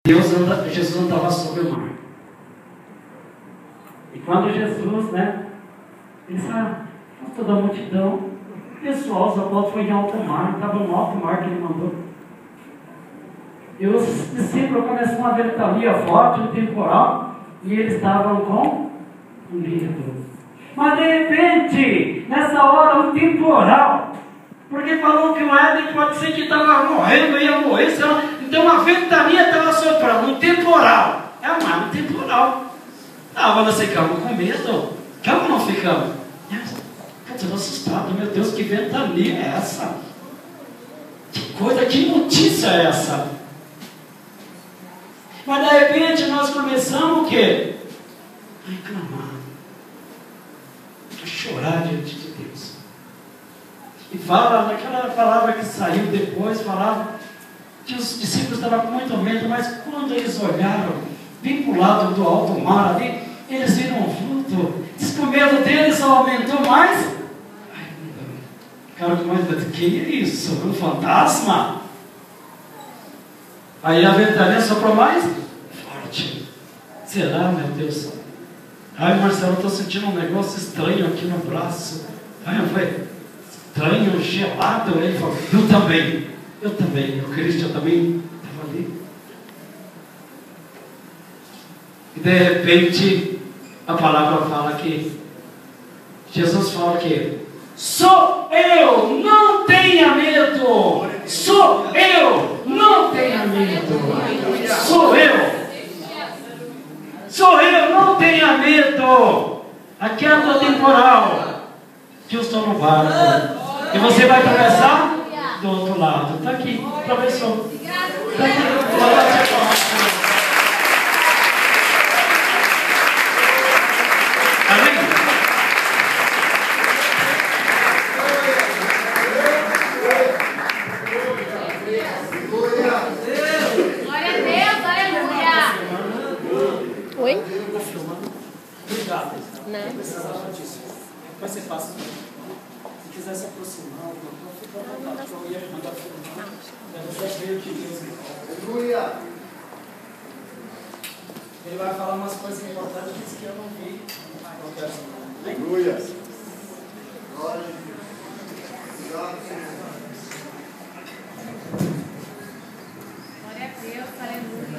Jesus andava sobre o mar. E quando Jesus, ele saiu toda a multidão, o pessoal, os apóstolos foi em alto mar, estava no alto mar que ele mandou. E os discípulos começaram a ver ventania forte, um temporal, e eles estavam com medo. Mas de repente, nessa hora, um temporal, porque falou que o Éden pode ser que estava morrendo, ia morrer, então uma ventania estava soprando, um temporal. É o mar, um temporal. Nós ficamos com medo. Calma, não ficamos? Eu estou assustado, meu Deus, que ventania é essa? Que coisa, que notícia é essa? Mas de repente nós começamos o quê? A reclamar, a chorar diante de Deus. E fala, naquela palavra que saiu depois, falava que os discípulos estavam com muito medo, mas quando eles olharam, bem para o lado do alto mar ali, eles viram um vulto. Diz que o medo deles aumentou mais. Cara, que é isso? Um fantasma? Aí a ventania soprou mais forte. Será, meu Deus? Ai, Marcelo, eu estou sentindo um negócio estranho aqui no braço. Ai, eu falei, estranho, gelado. Ele falou, eu também. O Cristian também estava ali. E de repente, a palavra fala que Jesus fala que sou eu, não tenha medo. Sou eu, não tenha medo. Sou eu. Sou eu, não tenha medo. A queda temporal. Que eu estou no barco. E você vai atravessar do outro lado. Está aqui, atravessou. Está aqui. Vai ser fácil. Se quiser se aproximar, fica à vontade. Eu ia mandar filmar. Já veio de Deus. Aleluia! Ele vai falar umas coisas importantes que eu não vi. Aleluia! Glória a Deus. Glória a Deus, aleluia.